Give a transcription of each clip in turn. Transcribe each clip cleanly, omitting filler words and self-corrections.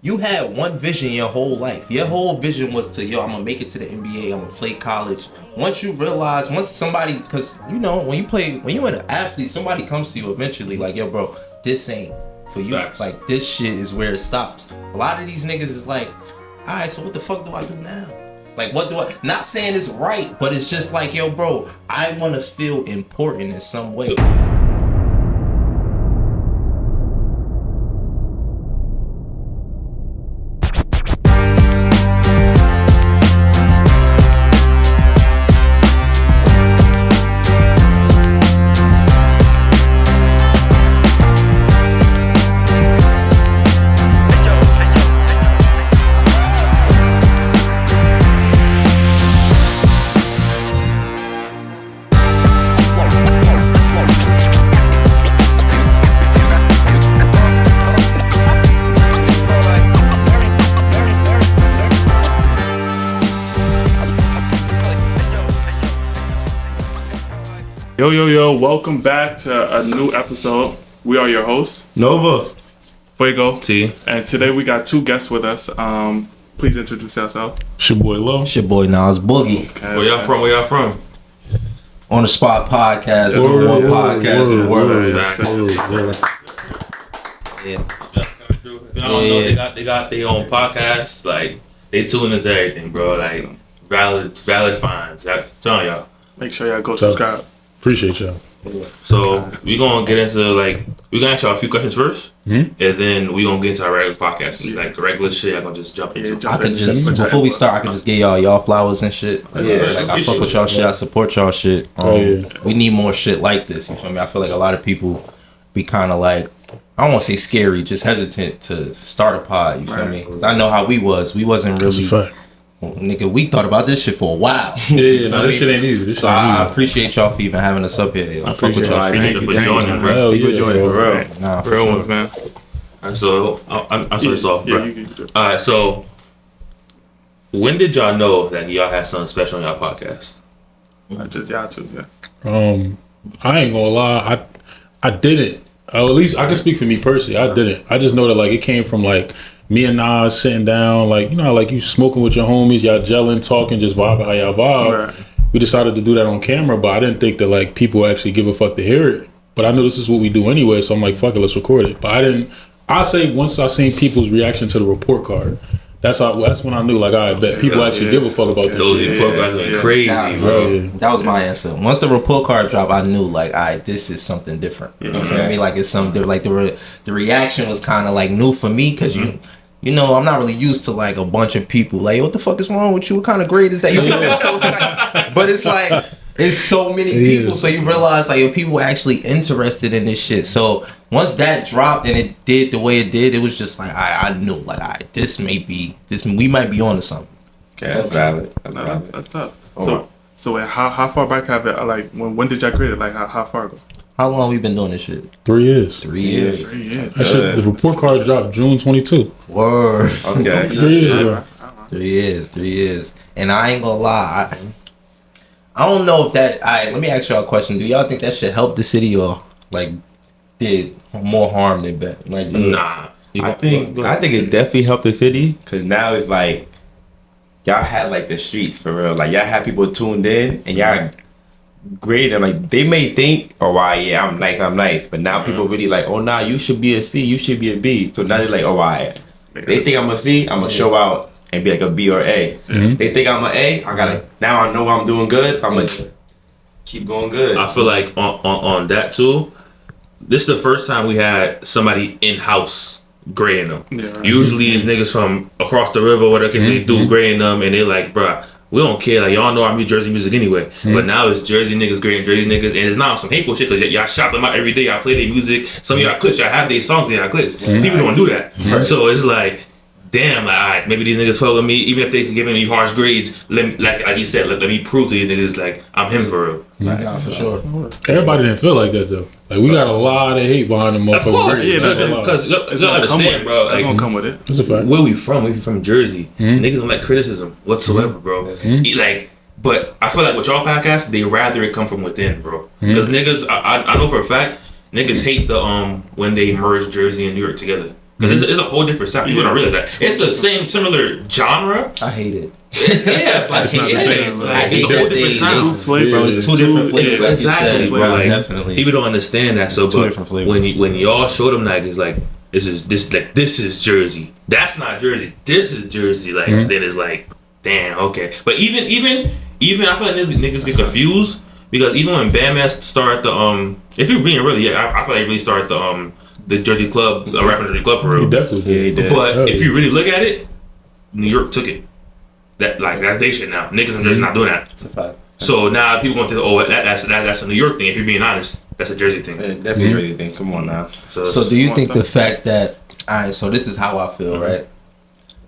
You had one vision your whole life. Your whole vision was to, I'm gonna make it to the NBA, I'm gonna play college. Once somebody, cause when you're an athlete, somebody comes to you eventually like, yo bro, this ain't for you. Facts. Like this shit is where it stops. A lot of these niggas is like, all right, so what the fuck do I do now? Like, what do I, not saying it's right, but it's just like, yo bro, I wanna feel important in some way. Yo, welcome back to a new episode. We are your hosts, Nova, Fuego, T, and today we got two guests with us. Please introduce yourself. It's your boy Lo. It's your boy Nas Boogie. Okay, Where y'all from? On the Spot Podcast, the number one podcast in the world. Y'all don't know they got their own podcast. Like they tune into everything, bro. Like valid finds. I'm telling y'all. Make sure y'all go subscribe. Appreciate y'all. So we gonna get into we gonna ask y'all a few questions first, and then we gonna get into our regular podcast, like regular shit. I'm gonna just jump into. Before we start, I can just give y'all flowers and shit. Like I fuck with y'all shit. I support y'all shit. We need more shit like this. You feel me? I feel like a lot of people be kind of like, I don't want to say scary, just hesitant to start a pod. You feel me? 'Cause I know how we was. We wasn't really. That's a fact. Nigga, we thought about this shit for a while. This shit ain't easy. So I appreciate y'all for even having us up here. Yo. I fuck with y'all. Thank you for joining, bro. Thank you for joining, for real. Nah, for Real sure. ones, man. And so I'm first off, bro. You can do it. All right, so when did y'all know that y'all had something special on y'all podcast? I just y'all too, yeah. I ain't gonna lie. I didn't. At least I can speak for me personally. I didn't. I just know that it came from me and Nas sitting down, you smoking with your homies, y'all gelling, talking, just vibing how y'all vibe. Right. We decided to do that on camera, but I didn't think that people actually give a fuck to hear it. But I know this is what we do anyway, so I'm like, fuck it, let's record it. But I say once I seen people's reaction to the report card, that's when I knew, I bet people actually give a fuck about this Those shit. report cards went crazy, bro. Yeah. That was my answer. Once the report card dropped, I knew this is something different. You feel me? It's something different. The reaction was kind of new for me because you know, I'm not really used to a bunch of people what the fuck is wrong with you? What kind of grade is that? You feel me? So it's so many people, so you realize people actually interested in this shit. So once that dropped and it did the way it did, it was just I knew we might be on to something. Okay, that's valid. That's tough. So how far back have it? When did y'all create it? How far ago? How long we been doing this shit? 3 years. 3 years. 3 years. The report card dropped June 22. Word. Okay. 3 years, bro. 3 years. 3 years. And I ain't gonna lie. I don't know if that. Let me ask y'all a question. Do y'all think that should help the city or did more harm than good? Nah. I think it definitely helped the city because now it's y'all had the streets for real. Y'all had people tuned in and y'all graded them. They may think, oh wow, yeah, I'm nice, but now people really oh nah, you should be a C, you should be a B. So now they're oh alright. They think I'm a C, I'm gonna show out and be a B or A. They think I'm an A, now I know I'm doing good, I'm gonna keep going good. I feel like on that too, this is the first time we had somebody in-house grading them. Yeah, right. Usually it's niggas from across the river, whatever they do grading them, and they're bruh, we don't care. Y'all know our New Jersey music anyway. But now it's Jersey niggas grading Jersey niggas, and it's not some hateful shit because y'all shout them out every day. Y'all play their music. Some of y'all clips, y'all have their songs in y'all clips. People don't do that. So it's damn, alright, maybe these niggas fuck with me, even if they can give me harsh grades. Let me, like you said, let me prove to these niggas I'm him for real. Nah, for sure. Everybody didn't feel like that though. We got a lot of hate behind the motherfucker. Of course, yeah, because you understand, bro. It's gonna come with it. That's a fact. Where we from? We from Jersey. Niggas don't like criticism whatsoever, bro. But I feel like with y'all podcast, they rather it come from within, bro. Because niggas, I know for a fact, niggas hate the when they merge Jersey and New York together. because it's a whole different sound. People don't realize that. It's a similar genre. I hate it. Yeah, like, It's not the same. like, it's a whole different sound. Bro, it's two different flavors. Like Exactly, you said, bro. bro, Like, definitely. People don't understand that. So, two but different flavors. when y'all show them that, it's like this is Jersey. That's not Jersey. This is Jersey. Like then it's like, damn, okay. But even I feel like niggas get confused because even when Bam started the if you're being really, I feel like he really started the Jersey club, rapping Jersey club for real. He definitely did. But if you really look at it, New York took it. That's their shit now. Niggas in Jersey not doing that. It's a fact. So now people going to think, that's a New York thing. If you're being honest, that's a Jersey thing. Definitely a Jersey thing. Come on now. So do you think the fact that so this is how I feel, right?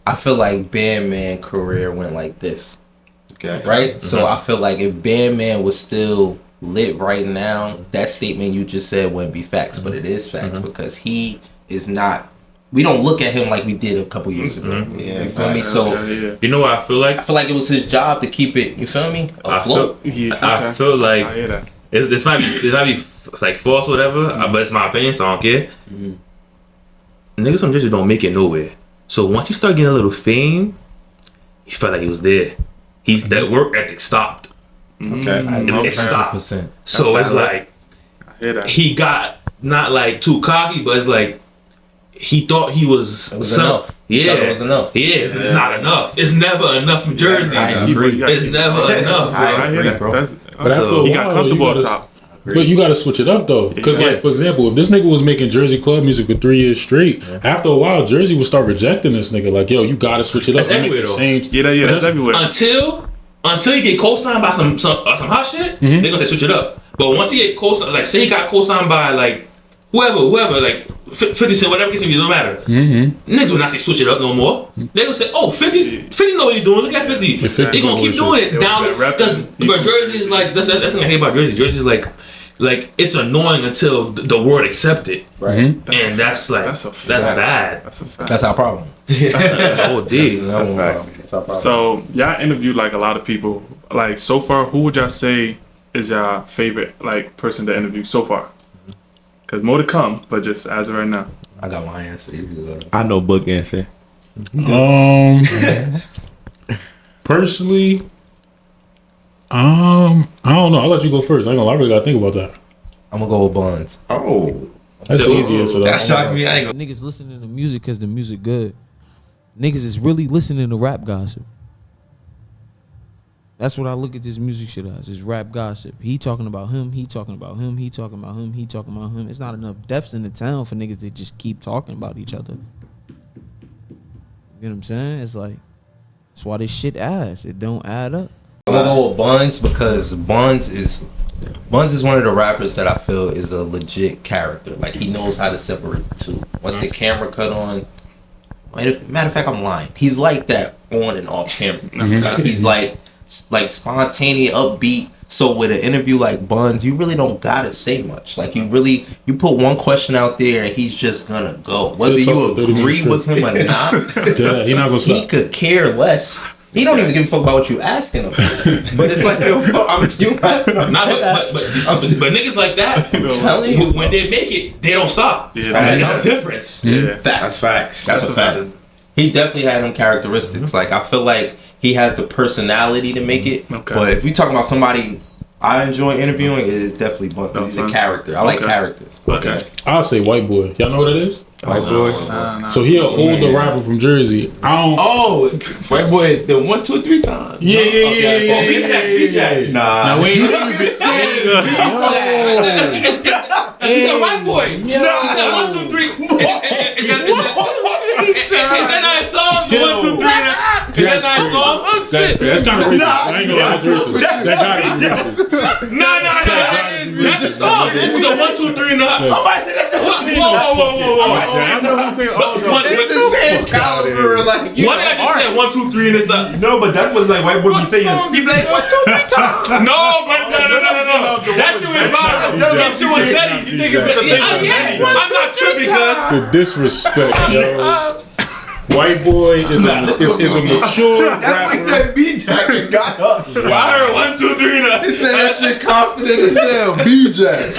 I feel like Bandman career went like this. Okay. Right? So I feel like if Bandman was still lit right now, that statement you just said wouldn't be facts, but it is facts because he is not. We don't look at him like we did a couple years ago. Yeah, you feel me? So you know what I feel like? I feel like it was his job to keep it. You feel me? Afloat. I feel like this might be like false or whatever, but it's my opinion, so I don't care. Niggas from Jersey don't make it nowhere. So once he started getting a little fame, he felt like he was there. That work ethic stopped. Okay. It stopped. 100%. So it's like he got not like too cocky, but it's like he thought he was enough. Yeah, it was enough. It's not enough. It's never enough from Jersey. I agree. It's never enough. I agree, bro. But after He a got while, comfortable you up gotta- top. But you got to switch it up though, because like for example, if this nigga was making Jersey club music for 3 years straight, after a while, Jersey would start rejecting this nigga. Like, yo, you got to switch it up. That's everywhere, though. Yeah, that's everywhere. Until you get co-signed by some hot shit, they gonna say switch it up. But once you get co-signed, like say he got co-signed by like whoever, like 50 Cent, whatever case it don't matter. Niggas will not say switch it up no more. They gonna say, oh, 50 know what he's doing. Look at 50. They gonna keep doing it down. But Jersey is like that's the thing I hate about Jersey. Jersey is like it's annoying until the world accept it. Right. And that's bad. That's a fact. That's our problem. Oh, D. That's our problem. So y'all interviewed like a lot of people. Like so far, who would y'all say is your favorite like person to interview so far? Cause more to come, but just as of right now. I got my answer. You can go. I know book answer. Personally, I don't know. I'll let you go first. I ain't gonna lie, I really gotta think about that. I'm gonna go with Buns. Oh, That's the easiest. So that shocked me. I ain't gonna. Niggas listening to music because the music good. Niggas is really listening to rap gossip. That's what I look at this music shit as. It's rap gossip. He talking about him. He talking about him. He talking about him. He talking about him. It's not enough depths in the town for niggas to just keep talking about each other. You know what I'm saying? It's like, that's why this shit ass. It don't add up. I'm gonna go with Buns because Buns is one of the rappers that I feel is a legit character. Like he knows how to separate the two. Once the camera cut on, matter of fact, I'm lying. He's like that on and off camera. He's like spontaneous, upbeat. So with an interview like Buns, you really don't gotta say much. Like you put one question out there and he's just gonna go. Whether you agree with him or not, he not gonna stop. he could care less. He don't even give a fuck about what you asking him. But it's like, yo, you laughing. But niggas like that, telling you, when they make it, they don't stop. Yeah, There's that's a difference. Yeah. That's facts. That's a fact. He definitely had them characteristics. Like I feel like he has the personality to make it. Okay. But if you talking about somebody I enjoy interviewing, it is definitely Buns. He's a character. I like characters. Okay. I'll say White Boy. Y'all know what it is? White boy. So he an older rapper from Jersey. I don't. Oh, white boy. The 1, 2, 3 times. Yeah. B-Jacks. Nah. Now we ain't even He said white boy. He said 1, 2, 3. Is that not a song? The 1, 2, 3. Is that not a song? That's kind of racist. I ain't gonna lie, that's racist. That gotta be racist. No. That's a song. The 1, 2, 3. Whoa. I know who think all It's the same caliber. Like One I just said 1, 2, 3 and it's not. No, but that's what like white boy be saying. He be like 1, 2, 3 times. No. That shit went viral. That shit was Zeddy. You think I'm not tripping, cuz. the disrespect, yo. White boy is a mature rapper. That B-Jack and got up. I heard 1, 2, 3 now. He said that shit confident as hell. B-Jack.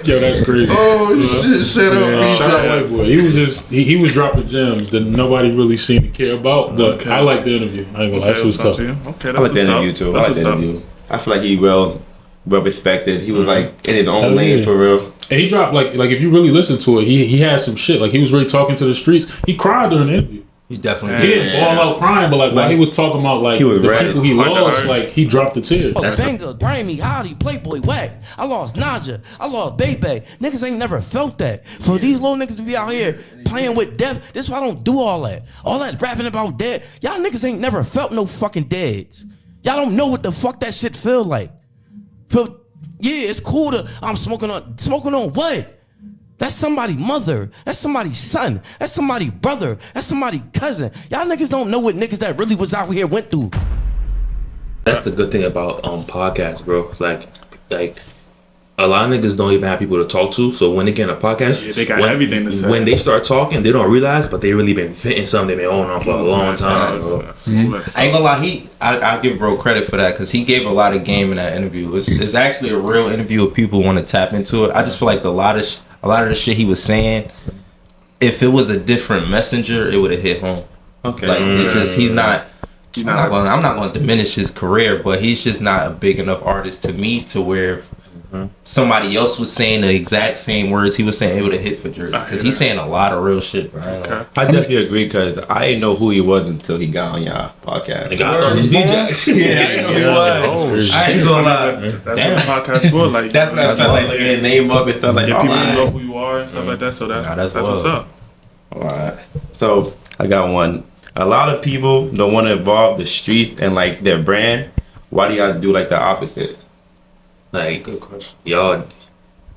Yo, that's crazy. Oh shit! Shut up, Shout out B-Jack. White boy. He was just he was dropping gems that nobody really seemed to care about. But I like the interview. I ain't gonna lie, that shit was tough. Okay, I like the interview too. I like the interview. I feel like he well respected. He was like in his own lane for real. And he dropped like if you really listen to it, he had some shit. Like he was really talking to the streets. He cried during the interview. He definitely He didn't ball out crying, but like when he was talking about like He was the ready. people he lost, like he dropped the tears. Banger, Grammy, Hottie, Playboy, Whack. I lost Naja. I lost Bebe. Niggas ain't never felt that. For these little niggas to be out here playing with death, this why I don't do all that. All that rapping about dead. Y'all niggas ain't never felt no fucking deads. Y'all don't know what the fuck that shit feel like. Yeah, it's cool to I'm smoking on what? That's somebody's mother. That's somebody's son. That's somebody's brother. That's somebody's cousin. Y'all niggas don't know what niggas that really was out here went through. That's the good thing about podcasts, bro. Like a lot of niggas don't even have people to talk to. So when they get in a podcast, they got everything to say. When they start talking, they don't realize, but they really been venting something they've been on for a long time, bro. I ain't gonna lie, I give bro credit for that because he gave a lot of game in that interview. It's actually a real interview if people want to tap into it. I just feel like a lot of the shit he was saying, if it was a different messenger, it would have hit home. Okay. Like it's just I'm not going to diminish his career, but he's just not a big enough artist to me to where if somebody else was saying the exact same words he was saying, it would have hit for Jersey because he's saying a lot of real shit. Bro. I definitely agree because I didn't know who he was until he got on y'all podcast. I thought it was B-Jack. Yeah, I didn't know who he was. I ain't gonna lie. That's what the podcast for. Like That's what I felt like looking at name up and stuff like get that. people to know who you are and stuff like that. So that's what's up. Alright. So I got one. A lot of people don't want to involve the street and like their brand. Why do y'all do like the opposite? Like, Good question. y'all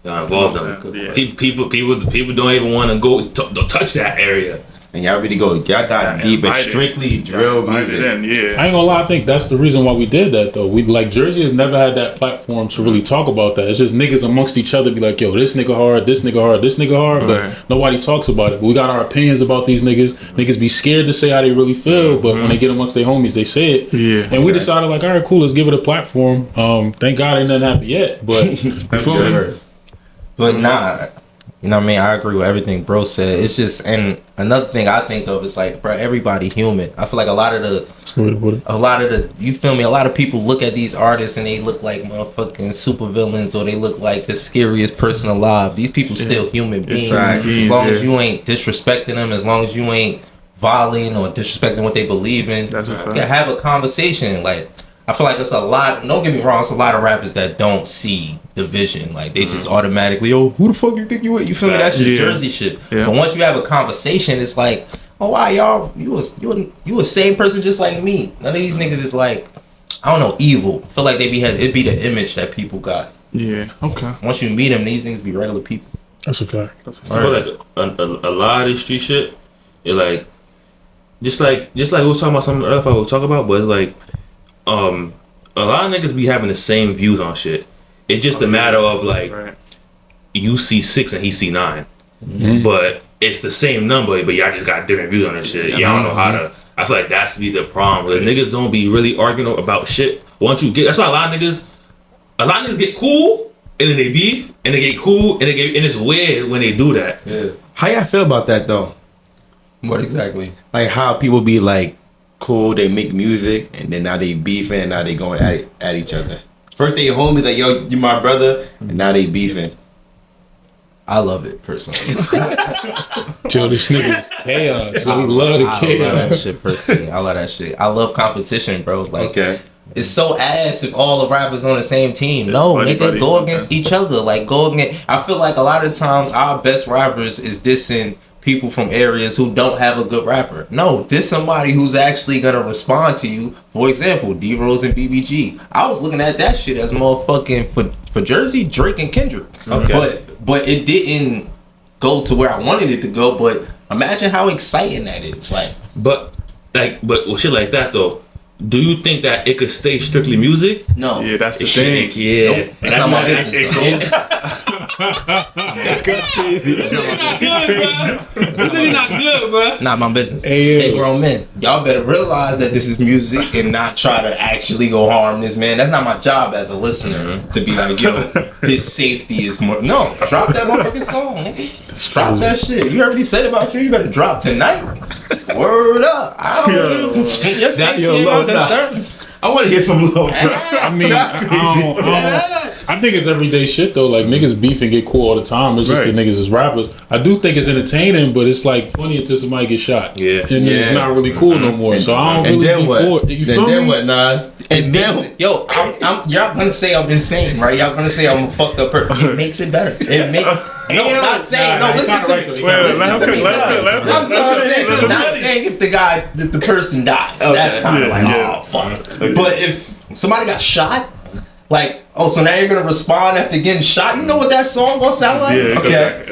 involved them. Yeah. People don't even want to go touch that area. And y'all really y'all dive deep and strictly drill music. I ain't gonna lie, I think that's the reason why we did that though. We like Jersey has never had that platform to really talk about that. It's just niggas amongst each other be like, yo, this nigga hard, this nigga hard, this nigga hard, but nobody talks about it. But we got our opinions about these niggas. Niggas be scared to say how they really feel, but when they get amongst their homies, they say it. Yeah. And we decided like, all right, cool, let's give it a platform. Thank God ain't nothing happened yet, but you feel me? But nah, you know what I mean? I agree with everything bro said. It's just, and another thing I think of is like, bro, everybody human. I feel like a lot of the, you feel me? A lot of people look at these artists and they look like motherfucking super villains or they look like the scariest person alive. These people still human beings. As long as you ain't disrespecting them, as long as you ain't violating or disrespecting what they believe in, That's a fact. you can have a conversation. Like, I feel like it's a lot, don't get me wrong, it's a lot of rappers that don't see the vision. Like, they just automatically, oh, who the fuck you think you with? You feel me? That's just Jersey shit. Yeah. But once you have a conversation, it's like, oh, wow, y'all, you a same person just like me. None of these niggas is like, I don't know, evil. I feel like it'd be the image that people got. Yeah, okay. Once you meet them, these niggas be regular people. That's a fact. I feel like a lot of this street shit, it like, just like we was talking about something earlier we were talking about, but it's like, a lot of niggas be having the same views on shit. It's just a matter of like, you see 6 and he see 9, but it's the same number, but y'all just got different views on that shit. Y'all don't know how to. I feel like that's be the problem. The niggas don't be really arguing about shit. Once you get, that's why a lot of niggas get cool and then they beef and they get cool and and it's weird when they do that. Yeah. How y'all feel about that though? What exactly? Like how people be like cool, they make music, and then now they beefing, and now they going at each other. First they homies like, yo, you my brother, and now they beefing. I love it personally. Joe, this nigga is chaos. So he love the I chaos. love that shit personally. I love that shit. I love competition, bro. Like, it's so ass if all the rappers on the same team. No, nigga, go against each other. Like, go against. I feel like a lot of times our best rappers is dissing people from areas who don't have a good rapper. No, this somebody who's actually gonna respond to you. For example, D-Rose and BBG. I was looking at that shit as motherfucking for Jersey, Drake and Kendrick. Okay. But it didn't go to where I wanted it to go. But imagine how exciting that is. Like, But with shit like that though, do you think that it could stay strictly music? No. Yeah, that's the It thing. shouldn't, yeah. Nope. That's not my business. It though. goes. This nigga not good, bro. This nigga not good, bro. Not my business. Hey, yo. Grown men, y'all better realize that this is music and not try to actually go harm this man. That's not my job as a listener to be like, yo, his safety is more. No, drop that motherfucking song, nigga. Drop that shit. You heard what he said about you? You better drop tonight. Word up. I don't know. Your safety ain't my concern. I want to hear from Lil. I mean, I think it's everyday shit though. Like niggas beef and get cool all the time. It's just Right. the niggas is rappers. I do think it's entertaining, but it's like funny until somebody gets shot. Yeah. And then it's not really cool no more. So I don't And really then be what? for it. You feel Then me? what, Nas? It makes it, yo, y'all gonna say I'm insane, right? Y'all gonna say I'm a fucked up person. It makes it better. It makes. No, not saying. No, listen to me. Listen to me. That's what I'm saying. Not saying if the person dies. That's kind of like, oh fuck. But if somebody got shot, like, oh, so now you're gonna respond after getting shot. You know what that song gonna sound like? Yeah, Okay.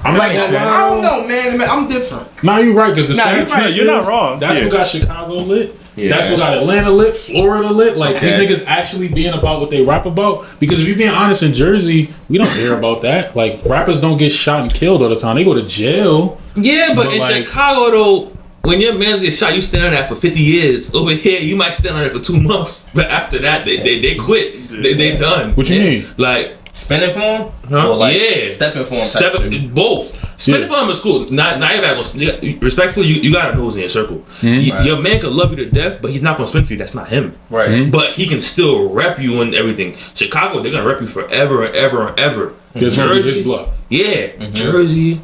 I'm Like, not I don't know, man. I'm different. Nah, you're right, because the Nah, same you're right. truth You're not is, wrong. That's Yeah. what got Chicago lit. Yeah. That's what got Atlanta lit, Florida lit. Like Okay. these niggas actually being about what they rap about. Because if you're being honest, in Jersey, we don't hear about that. Like rappers don't get shot and killed all the time. They go to jail. Yeah, but in like- Chicago though, when your man gets shot, you stand on that for 50 years. Over here, you might stand on it for 2 months, but after that, they quit. They done. What you mean? Like Spinning for him? Huh? Or like Yeah. stepping for him? step both. Spinning for him is cool. Not everybody. Respectfully, you gotta know who's in your circle. Your man could love you to death, but he's not gonna spin for you. That's not him. Right. But he can still rep you and everything. Chicago, they're gonna rep you forever and ever and ever. There's gonna be his block. Yeah, Jersey.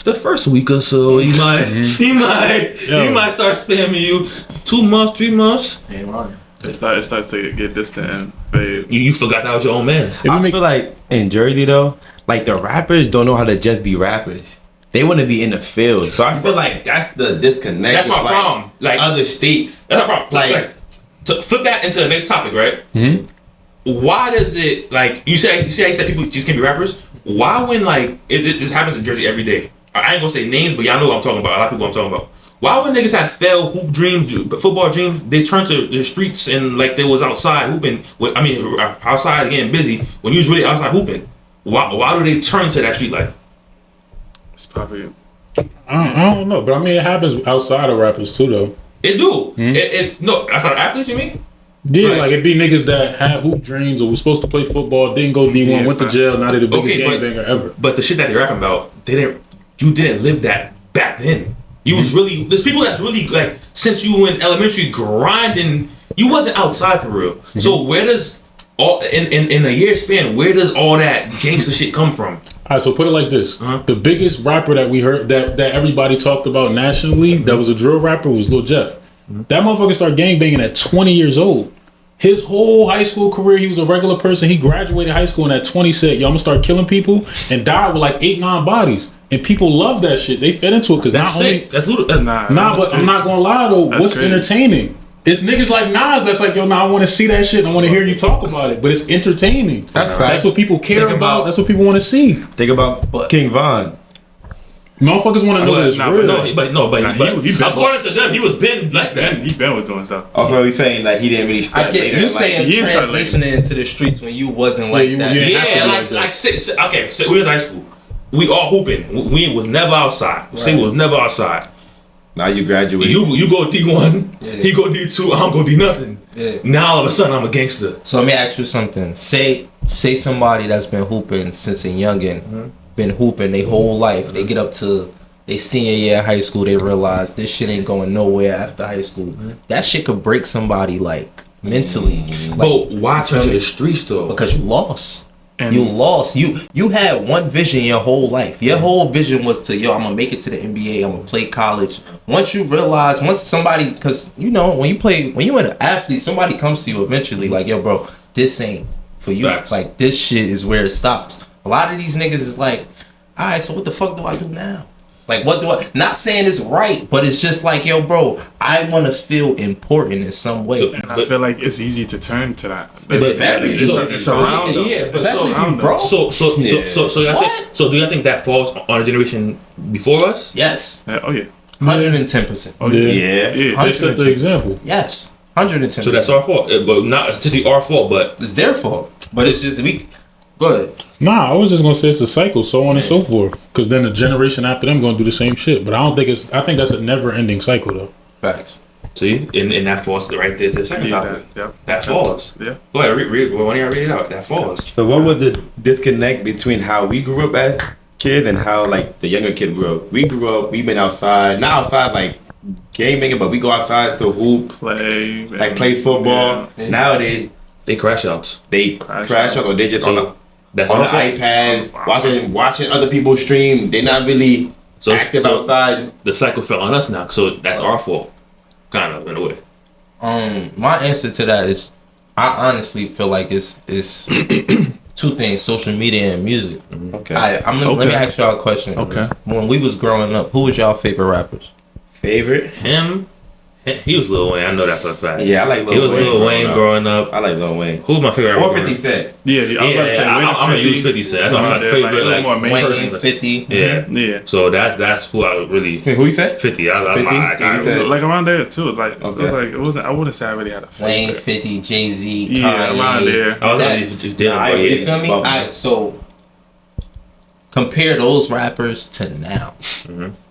The first week or so, he might start spamming you. 2 months, 3 months. Ain't wrong. It starts to get distant and fade. You forgot that was your own man's. I feel like in Jersey though, like the rappers don't know how to just be rappers. They want to be in the field. So I feel like that's the disconnect. That's my with, problem. Like other states. that's my problem. Like- Like to flip that into the next topic, right? Why does it like you say how you said people just can't be rappers? Why when like it happens in Jersey every day? I ain't gonna say names, but y'all know what I'm talking about. A lot of people I'm talking about. Why when niggas have failed hoop dreams, football dreams, they turn to the streets and like they was outside hooping. Outside getting busy when you was really outside hooping. Why do they turn to that street life? It's probably I don't know, but I mean it happens outside of rappers too though. It do. No, outside of athletes, you mean? Yeah, Right. like it be niggas that had hoop dreams or was supposed to play football, didn't go D1, Yeah, went to fact. jail, now they're the biggest Okay, but- gangbanger ever. But the shit that they're rapping about, you didn't live that back then. You was really, there's people that's really like, since you were in elementary grinding, you wasn't outside for real. So where does, in a year span, where does all that gangster shit come from? All right, so put it like this: the biggest rapper that we heard that everybody talked about nationally, that was a drill rapper, was Lil Jeff. That motherfucker started gangbanging at 20 years old. His whole high school career, he was a regular person. He graduated high school and at 20 said, "Yo, I'm gonna start killing people," and died with like 8-9 bodies. And people love that shit. They fed into it because not That's only sick. That's little. nah, but I'm not gonna lie though. That's What's crazy. entertaining? It's niggas like Nas that's like, yo, I want to see that shit. I want to hear you talk about it. But it's entertaining. That's what people care Think about. about- That's what people want to see. Think about King Von. Motherfuckers want to know that it's Nah, real. he been- according to them, he was been like that. He been was doing stuff. Also, he's saying like he didn't really start. I get later, you like, saying he didn't start transitioning into the streets when you wasn't like you- that. yeah. Yeah, Like like that. okay, so we in high school. We all hooping. We was never outside. Say we was never outside. now you graduate. You go D1, Yeah. he go D2, I don't go D nothing. Yeah. Now all of a sudden I'm a gangster. So let me ask you something. Say somebody that's been hooping since a youngin, been hooping their whole life. They get up to they senior year of high school. They realize this shit ain't going nowhere after high school. That shit could break somebody like mentally. Like, But why turn to feel me? the streets though? because you lost. And- You lost. You had one vision your whole life. Your whole vision was to, yo, I'm gonna make it to the NBA. I'm gonna play college. Once somebody, because you know when you're an athlete, somebody comes to you eventually like, yo, bro, this ain't for you. Facts. Like this shit is where it stops. A lot of these niggas is like, all right, so what the fuck do I do now? Like, what do I? Not saying it's right, but it's just like, yo, bro, I want to feel important in some way. And I feel like it's easy to turn to that. It's around them. Yeah, but Especially if you around them. broke. so What? do you think that falls on a generation before us? Yes, Oh yeah. 110%. Oh yeah. Yeah. Yeah. Yeah. They set the example. Yes, 110%. So that's our fault, but not essentially our fault, but It's their fault. But it's just go ahead. Nah, I was just gonna say it's a cycle, so on and so forth. Because then the generation after them gonna do the same shit. But I don't think it's. I think that's a never-ending cycle, though. Facts. see, and that falls right there to the second topic. That falls. Yeah. Go ahead, read. Why don't you read it out? That falls. So what was the disconnect between how we grew up as kids and how like the younger kid grew up? We grew up, we been outside, not outside like gaming, but we go outside to hoop, play football. Yeah. Nowadays They crash outs. they crash out or they just So that's on our the fault. iPad watching other people stream. They're not really active outside. The cycle fell on us now, so that's our fault, kind of in a way. My answer to that is, I honestly feel like it's two things: social media and music. Okay. Let me ask y'all a question. Okay. When we was growing up, who was y'all favorite rappers? Favorite? Him, he was Lil Wayne. I know that for a fact. Yeah, I like Lil Wayne. He was Lil Wayne growing up. I like Lil Wayne. Who's my favorite Or rapper? 50 Cent. Yeah, I was about to say, I'm gonna use 50 Cent. That's my favorite. like, more main Wayne, person. 50. Yeah. Yeah. So that's who I really. Who you said? 50. I 50? I said- Like around there too. Like, Okay. it was like it wasn't. I wouldn't say I really had a Wayne, favorite. 50, Jay-Z, Kanye. Yeah, around there. I was That- only just dealing Nah, with yeah. You feel me? Bump. So compare those rappers to now.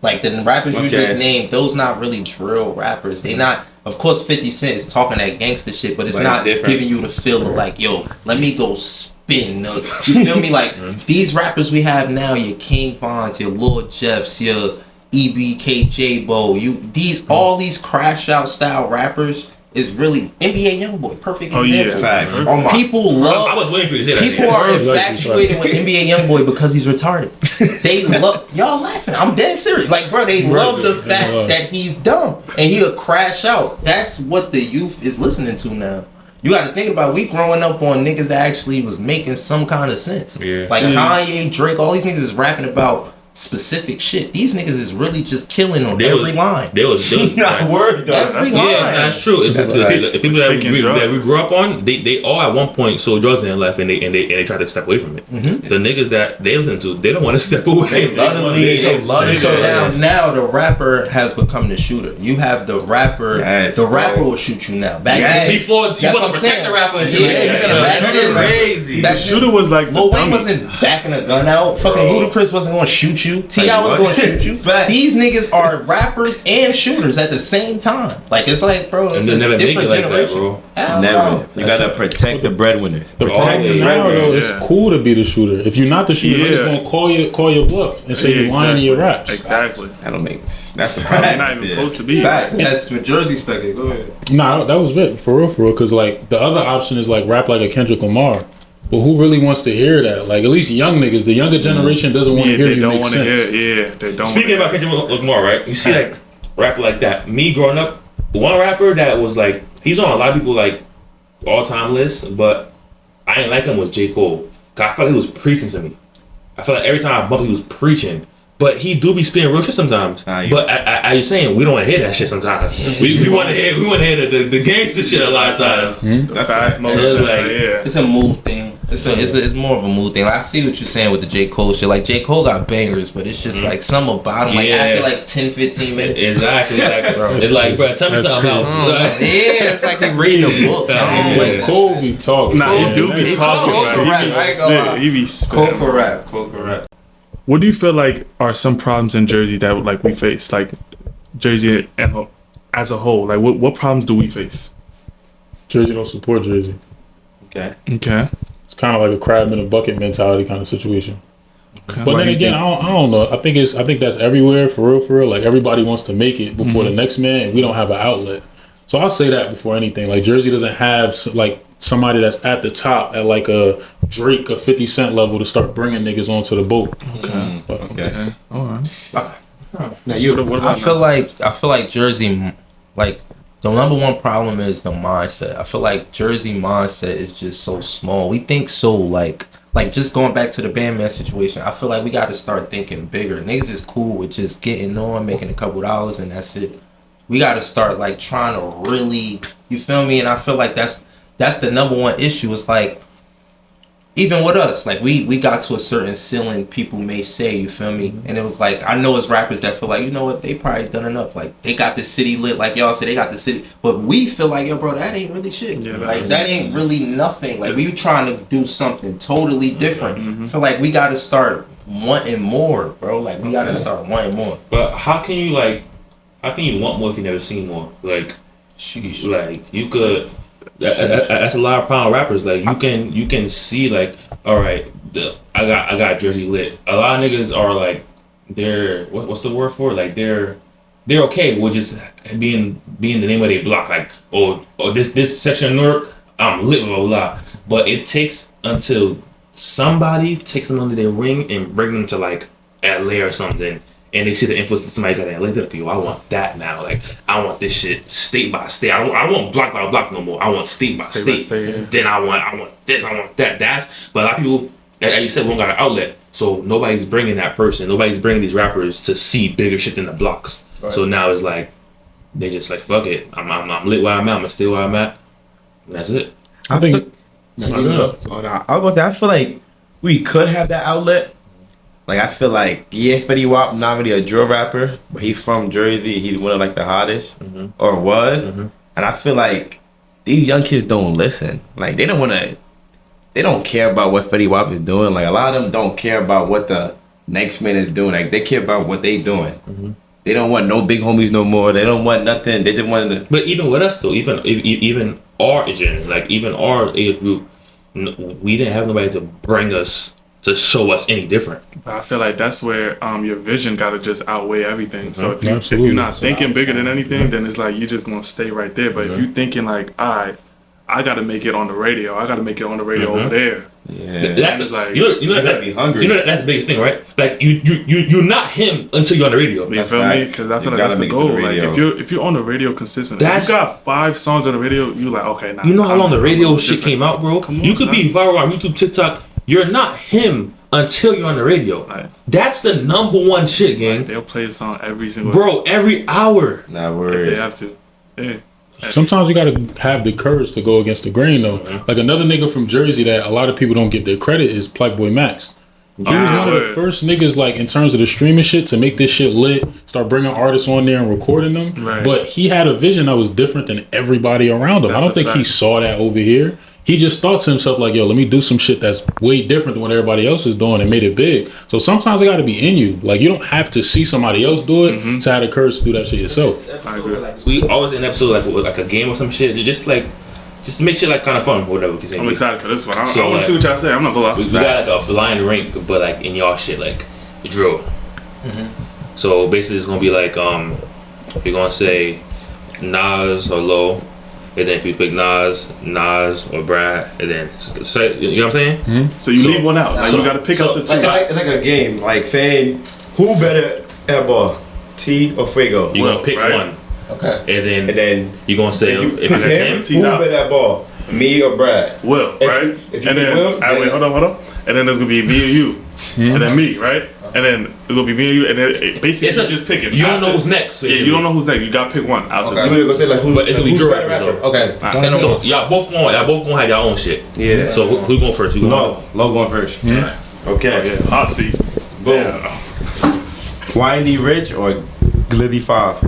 Like the rappers you Okay. just named, those not really drill rappers. They not. Of course, 50 Cent is talking that gangster shit, but it's But not it's different. giving you the feel of like, yo, let me go spin. You feel me? Like these rappers we have now, your King Vons, your Lord Jeffs, your EBK Bo, all these crash out style rappers is really NBA YoungBoy. Perfect Oh, example. yeah. Facts. Oh my. People love. I was waiting for you to say that. People are Exactly, infatuated with NBA YoungBoy because he's retarded. They love y'all laughing. I'm dead serious. Like, bro, they love the fact that he's dumb and he'll crash out. That's what the youth is listening to now. You got to think about we growing up on niggas that actually was making some kind of sense. Yeah. Like Kanye, Drake, all these niggas is rapping about specific shit. These niggas is really just killing on every line. There was Not word though. Every line. Yeah, that's true. It's That's the right. people that Taking we drugs. grew up on, they all at one point sold drugs in their life and they tried to step away from it. The niggas that they listen to, they don't want to step away. They love the lead. They love it. So now the rapper has become the shooter. You have the rapper. Yes, the rapper bro. will shoot you now. Back Yes. then, Before you That's want what to I'm protect saying. the rapper and shit. Yeah, like you that. gotta back Shit then, crazy. back Shooter was like Lil the Wayne dummy. wasn't backing a gun out. Fucking Ludacris wasn't going to shoot you. T.I. was what? going to shoot you. Facts. These niggas are rappers and shooters at the same time. Like it's like, bro, it's And a they never make different it like that, generation. bro. Hell Never. no. You gotta protect the breadwinners. The Always. problem now, though, it's Yeah. cool to be the shooter. If you're not the shooter, Yeah. they're just gonna call your bluff and say you're lying in your raps. Exactly. That don't make. That's the You're problem. not even Yeah. supposed to be. Fact. That's what Jersey stuck in. Go ahead. Nah, that was it for real, because like the other option is like rap like a Kendrick Lamar. But who really wants to hear that? Like at least young niggas, the younger generation doesn't want to Yeah, hear they you don't make want to sense. hear. Yeah, they don't. Speaking about Kendrick Lamar, right? You see like rap like that. Me growing up, one rapper that was like he's on a lot of people like all time lists, but I didn't like him was J. Cole. 'Cause I felt like he was preaching to me. I felt like every time I bump he was preaching. But he do be spitting real shit sometimes. Nah, you- But I you saying we don't want to hear that shit sometimes. We want to hear the gangster shit a lot of times. the fast motion. So, like, Yeah. It's a mood thing. It's more of a mood thing. Like, I see what you're saying with the J. Cole shit. Like J. Cole got bangers, but it's just like some about him. Like Yeah. after like 10, 15 minutes. Exactly. It's like, bro, tell me That's something else. Yeah, it's like he reading a book. Yeah. Like, Cole be talking. Nah, man. he do be That's- talking. Cole man. for He rap, be I ain't gonna lie. spitting. He be Cole spitting. for rap. Cole for rap. What do you feel like are some problems in Jersey that like we face, like Jersey and as a whole? Like what problems do we face? Jersey don't support Jersey. Okay. Okay. It's kind of like a crab in a bucket mentality kind of situation. Okay. But then again, I don't know. I think that's everywhere for real. Like everybody wants to make it before the next man, and we don't have an outlet. So I'll say that before anything. Like Jersey doesn't have like somebody that's at the top at like a Drake or 50 Cent level to start bringing niggas onto the boat. Okay. But, Okay. All right. Now you. What I about feel like Jersey, like the number one problem is the mindset. I feel like Jersey mindset is just so small. We think so like just going back to the Bandman situation. I feel like we got to start thinking bigger. Niggas is cool with just getting on, making a couple dollars, and that's it. We got to start like trying to really, you feel me? And I feel like that's the number one issue. It's like even with us, like we got to a certain ceiling people may say, you feel me? And it was like, I know it's rappers that feel like, you know what, they probably done enough. Like they got the city lit, like y'all said, they got the city. But we feel like, yo, bro, that ain't really shit. Yeah, like that ain't really nothing. Like we trying to do something totally different. I feel like we got to start wanting more, bro. Like we got to start wanting more. But how can you want more if you never seen more? Like, Sheesh. like you could. That's a lot of problem rappers. Like you can see like, all right, I got Jersey lit. A lot of niggas are like, they're what's the word for it? Like they're okay with just being the name of their block. Like this section of Newark, I'm lit, blah blah blah. But it takes until somebody takes them under their wing and bring them to like LA or something. And they see the influence that somebody got in LA. They're like, yo, I want that now. Like, I want this shit state by state. I don't want block by block no more. I want state by state. Yeah. Then I want this. I want that. But a lot of people, as you said, we don't got an outlet. So nobody's bringing that person. Nobody's bringing these rappers to see bigger shit than the blocks. Right. So now it's like, they just like, fuck it. I'm lit where I'm at. I'm gonna stay where I'm at. And that's it. I think. I'll go say, I feel like we could have that outlet. Like, I feel like, Fetty Wap not really a drill rapper, but he from Jersey. He one of like the hottest, or was. And I feel like these young kids don't listen. Like, they don't care about what Fetty Wap is doing. Like, a lot of them don't care about what the next man is doing. Like, they care about what they doing. They don't want no big homies no more. They don't want nothing. They just want to. But even with us though, even our age, like even our age group, we didn't have nobody to bring us, to show us any different. But I feel like that's where your vision got to just outweigh everything. So if you're not thinking bigger than anything, then it's like you're just gonna stay right there. But if you're thinking like, I got to make it on the radio. I got to make it on the radio over there. Yeah, that's like you gotta be hungry. You know that's the biggest thing, right? Like you're not him until you're on the radio. You feel me? Because I feel like that's the goal. Like if you're on the radio consistently, if you got 5 songs on the radio, you like, okay, now. You know how long the radio shit came out, bro? You could be viral on YouTube, TikTok. You're not him until you're on the radio. Right. That's the #1 shit, gang. They'll play a song every single bro, every hour. Not worried. They have to. Yeah. Sometimes you gotta have the courage to go against the grain, though. Like another nigga from Jersey that a lot of people don't get their credit is Blackboy Max. He was one of the first niggas, like in terms of the streaming shit, to make this shit lit, start bringing artists on there and recording them. Right. But he had a vision that was different than everybody around him. I don't think he saw that over here. He just thought to himself like, yo, let me do some shit that's way different than what everybody else is doing, and made it big. So sometimes it got to be in you. Like, you don't have to see somebody else do it to have the courage to do that shit yourself. I agree. We always in an episode like a game or some shit. Just make shit like kind of fun or whatever. I'm excited for this one. I want to see what y'all say. I'm not gonna lie. We got like a blind rank, but like in y'all shit, like drill. So basically, it's gonna be like you're gonna say Nas or Low. And then if you pick Nas or Brad, and then you know what I'm saying? So you leave one out. Like you gotta pick up the two. It's like a game. Like saying who better at ball, T or Fuego. You're gonna pick one. Okay. And then you're gonna say if you pick him, who better at ball, me or Brad? Will, right? If you and then wait, hold on. And then there's gonna be me and you, and then me, right? And then it's gonna be me and you, and then basically you're just picking. You don't know who's next. Yeah, you don't know who's next. You gotta pick one out the two. But it's gonna be drill rappers though. Okay. So y'all both gonna have your own shit. Yeah. So who going first? Low going first. Yeah. Okay. Yeah. Hot seat. Boom. Windy Rich or Glitty 5?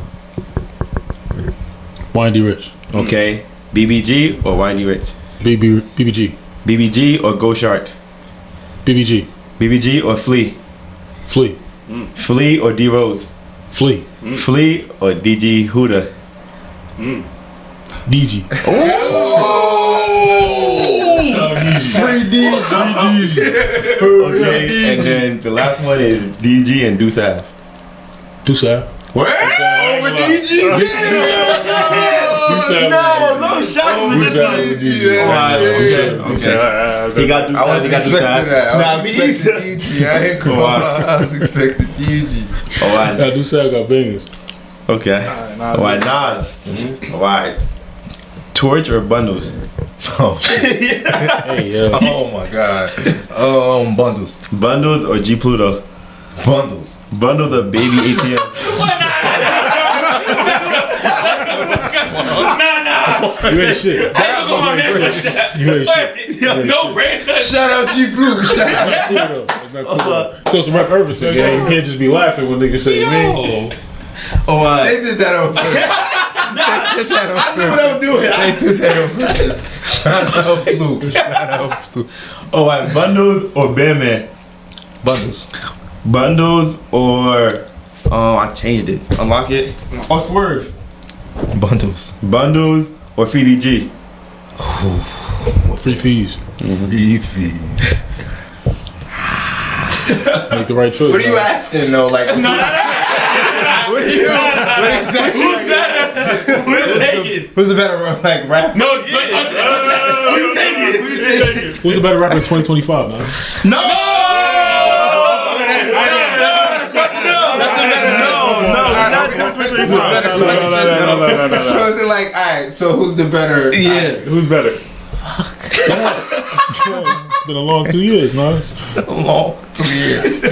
Windy Rich. Okay. BBG or Windy Rich? BBG. BBG or Go Shark? BBG. BBG or Flea? Flea. Flea or D Rose? Flea. Flea or DG Huda? DG. Free DG. Okay. And then the last one is DG and Deuce. Deuce. What? Over DG? No shot. Okay. He got Deuce. I was expecting that. I was expecting me DG. I ain't cool. I was expecting DG. Alright. Yeah, Deuce got bangers. Okay. Alright, Nas. Alright. Torch or Bundles? Oh shit. Hey, yo. Oh my god. Bundles. Bundles or G Pluto? Bundles. Bundles or Baby ATM? You ain't shit. I ain't gonna go my man like that. You ain't shit. No brain. Shout out G Blue. Shout out. So it's Rep Irvington, man. You can't just be laughing when niggas say me. They did that on purpose. I knew what I was doing. They did that on purpose. Shout out Blue. Shout out Blue. Oh, bundles or Batman? Bundles. Bundles or I changed it. Unlock it or Swerve. Bundles. Bundles or FDG. Free fees. Free fees. Make the right choice. What are you man. asking though? Like, what exactly? Who you taking? Who's the better like rap? No, who you taking? Who's the better rapper in 2025, man? No. So is it like, alright, so who's the better? Yeah, who's better? It's been a long 2 years, man. It's been a long 2 years.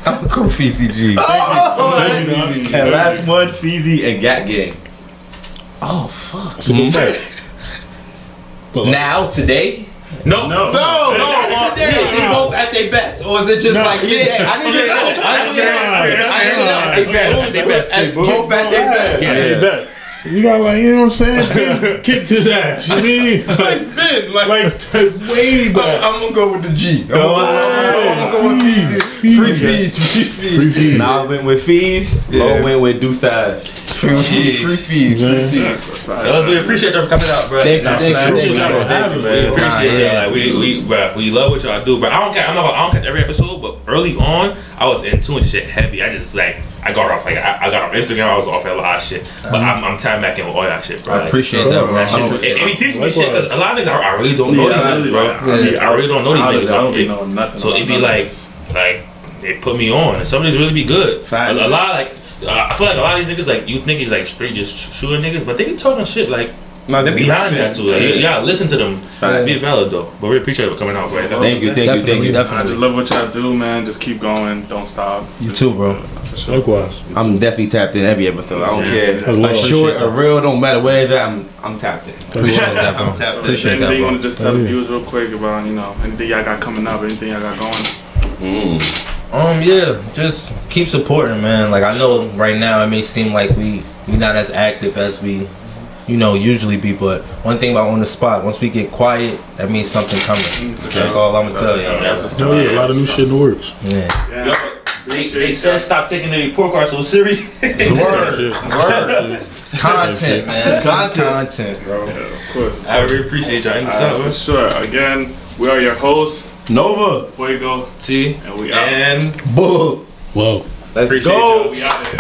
I'm cool, FCG. And last one, Feezy and Gat Gang. Oh, fuck. It's a good fight. Now, today? No. Is it both at their best? Or is it just like today? I didn't know. Both at their best. Yeah, they best. You got like, you know what I'm saying? Kicked his ass. You mean? Like Ben, like way back. I'm gonna go with the G. I'm gonna go with Feezy. Free fees. Now I went with Fees. Lo went with Do Side. Free fees. Fellas, we appreciate y'all for coming out, bro. Thank you. We appreciate y'all. Like we love what y'all do, bro. I don't catch every episode, but early on, I was into it shit heavy. I just like I got off Instagram. I was off at a lot of shit, but I'm tapping back in with all that shit, bro. I appreciate that, bro. And he teach me shit because a lot of niggas I really don't know these niggas, bro. I really don't know these niggas. I don't be knowing nothing. So it be like they put me on, and some of these really be good. A lot like. I feel like a lot of these niggas, like, you think he's like straight just shooting niggas, but they be talking shit like behind that too. Like, you gotta listen to them. Be valid though. But we appreciate it for coming out, bro. Thank you. I just love what y'all do, man. Just keep going. Don't stop. You too, bro. For sure. Likewise. I'm definitely tapped in every episode. I don't care. That's Like love. short or real, don't matter where it's at. I'm tapped in. Appreciate that, bro. Appreciate Anything that, you bro. want to just tell the viewers real quick about, anything y'all got coming up, anything y'all got going? Yeah, just keep supporting, man. Like, I know right now it may seem like we not as active as we, usually be, but one thing about On The Spot, once we get quiet, that means something coming. That's all I'm gonna tell you. Oh yeah, a lot of new shit in the works. Yeah. They said stop taking the report card so serious. Word. Content, man. Content, bro. Yeah, of course. I really appreciate y'all. For sure. Again, we are your hosts, Nova. Fuego, T, and we out. and Bull. Whoa. Let's appreciate go. y'all. We out here.